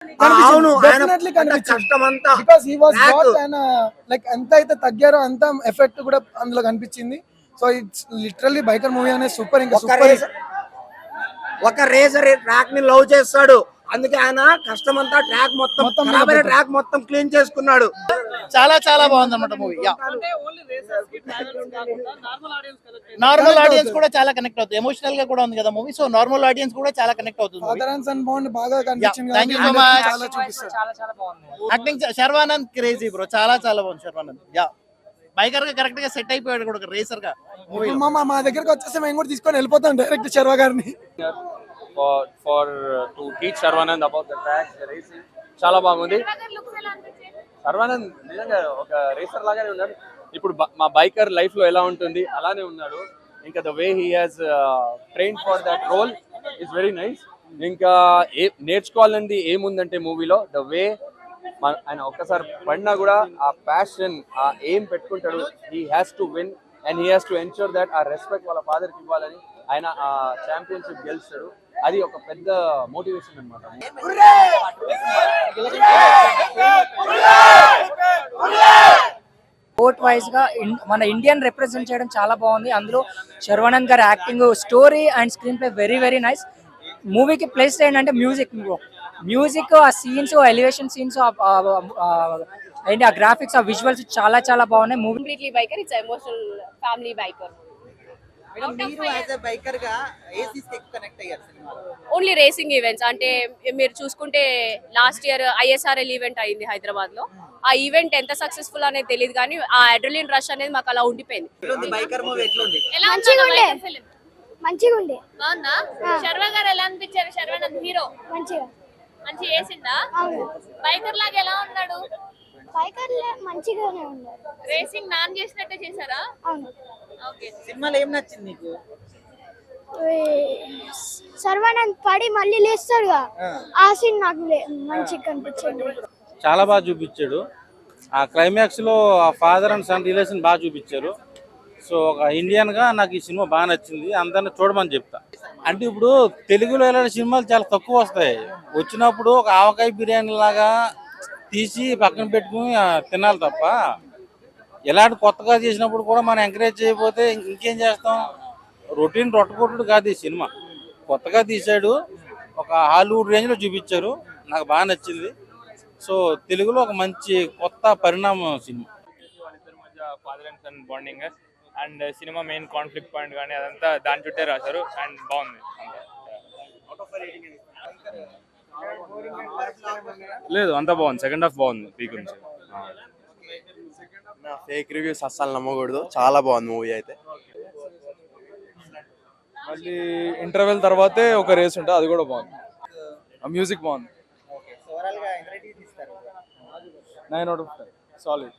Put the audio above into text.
అవును డెఫినెట్లీ కనిపించింది కష్టమంతా because he was got and like ఎంత అయితే తగ్గారో అంత ఎఫెక్ట్ కూడా అందులో కనిపించింది. So it's literally biker movie అనేది సూపర్, ఇంకా సూపర్. ఒక రేసర్ ట్రాక్ ని లవ్ చేస్తాడు, అందుకే ఆయన కష్టమంతా ట్రాక్ మొత్తం ట్రాక్ మొత్తం క్లీన్ చేసుకున్నాడు. చాలా చాలా బాగుంది అన్నమాట మూవీ. నార్మల్ ఆడియన్స్ కూడా చాలా కనెక్ట్ అవుతుంది, ఎమోషనల్ గా కూడా ఉంది కదా మూవీ. సో నార్మల్ ఆడియన్స్ కూడా చాలా కనెక్ట్ అవుతుంది. యాక్టింగ్ శర్వానంద్ క్రేజీ బ్రో, చాలా చాలా బాగుంది శర్వానంద్. యా బైకర్ గా కరెక్ట్ గా సెట్ అయిపోయాడు కూడా రేసర్ గా. మా దగ్గరకు వచ్చేసి మేము కూడా తీసుకొని వెళ్ళిపోతాం డైరెక్ట్ శర్వా గారిని. for to teach Sarvanand about the track, the racing. చాలా బాగుంది. సర్వానంద్ నిజంగా ఒక రేసర్ లాగానే ఉన్నాడు. ఇప్పుడు మా బైకర్ లైఫ్ లో ఎలా ఉంటుంది అలానే ఉన్నాడు. ఇంకా the way he has train for that role is very nice. ఇంకా నేర్చుకోవాలంది ఏముందంటే మూవీలో ద వే ఆయన ఒక్కసారి పడినా కూడా ఆ ప్యాషన్, ఆ ఎయిమ్ పెట్టుకుంటాడు. He has to win and he has to ensure that ఆ రెస్పెక్ట్ వాళ్ళ ఫాదర్కి ఇవ్వాలని ఆయన ఆ ఛాంపియన్షిప్ గెలుస్తాడు. అది ఒక పెద్ద మోటివేషన్ అన్నమాట. స్పోర్ట్ వైజ్ గా మన ఇండియన్ రిప్రజెంట్ చేయడం చాలా బాగుంది. అందులో శర్వానంద్ గారి acting, story and screen play very very nice. మూవీకి ప్లేస్ ఏంటంటే మ్యూజిక్, ఆ సీన్స్, ఎలివేషన్ సీన్స్, ఏంటి ఆ గ్రాఫిక్స్, ఆ విజువల్స్ చాలా చాలా బాగున్నాయి. Movie completely biker, it's emotional family biker. Only racing events అంటే మీరు చూసుకుంటే లాస్ట్ ఇయర్ ISRL ఈవెంట్ అయింది హైదరాబాద్ లో. ఆ ఈవెంట్ ఎంత సక్సెస్ఫుల్ అనేది తెలియదు కానీ ఆ అడ్రిలిన్ రష్ అనేది మాకు అలా ఉండిపోయింది. మంచిగా ఉండే. బాగుందా? శర్వా గారు ఎలా అనిపించారు? శర్వానంద్ హీరో మంచిగా చేసిందా? బైకర్ లాగా ఎలా ఉన్నాడు? బైకర్ మంచిగానే ఉన్నాడు. రేసింగ్ నాన్ చేసినట్టే చేశారా? అవును. ఓకే. సినిమాలో ఏం నచ్చింది నీకు? సర్వానంద్ పడి మళ్ళీ లేస్తాడుగా, ఆ సీన్ నాకు మంచిగా కనిపించింది. చాలా బాగా చూపించాడు. ఆ క్లైమాక్స్ లో ఆ ఫాదర్ అండ్ సన్ రిలేషన్ బాగా చూపించారు. సో ఒక ఇండియన్ గా నాకు ఈ సినిమా బాగా నచ్చింది. అందరిని చూడమని చెప్తా. అంటే ఇప్పుడు తెలుగులో ఇలాంటి సినిమాలు చాలా తక్కువ వస్తాయి. వచ్చినప్పుడు ఒక ఆవకాయ బిర్యానీ లాగా తీసి పక్కన పెట్టుకుని తినాలి తప్ప, ఇలాంటి కొత్తగా చేసినప్పుడు కూడా మనం ఎంకరేజ్ చేయకపోతే ఇంకేం చేస్తాం? రొటీన్ రొట్టకొట్టుడు కాదు ఈ సినిమా. కొత్తగా తీశాడు, ఒక హాలీవుడ్ రేంజ్లో చూపించారు. నాకు బాగా నచ్చింది. సో తెలుగులో ఒక మంచి కొత్త పరిణామం సినిమా. వాళ్ళిద్దరి మధ్య father and son bonding and cinema main conflict point కానీ అదంతా దాని చుట్టే రాశారు అండ్ బాగుంది. లేదు అంతా బాగుంది. సెకండ్ హాఫ్ బాగుంది. పీక్ నుంచి ఫేక్ రివ్యూస్ అస్సలు నమ్మకూడదు. చాలా బాగుంది మూవీ అయితే. మళ్ళీ ఇంటర్వెల్ తర్వాతే ఒక రేస్ ఉంటుంది, అది కూడా బాగుంది. మ్యూజిక్ బాగుంది. 9 out of 10 సాలిడ్.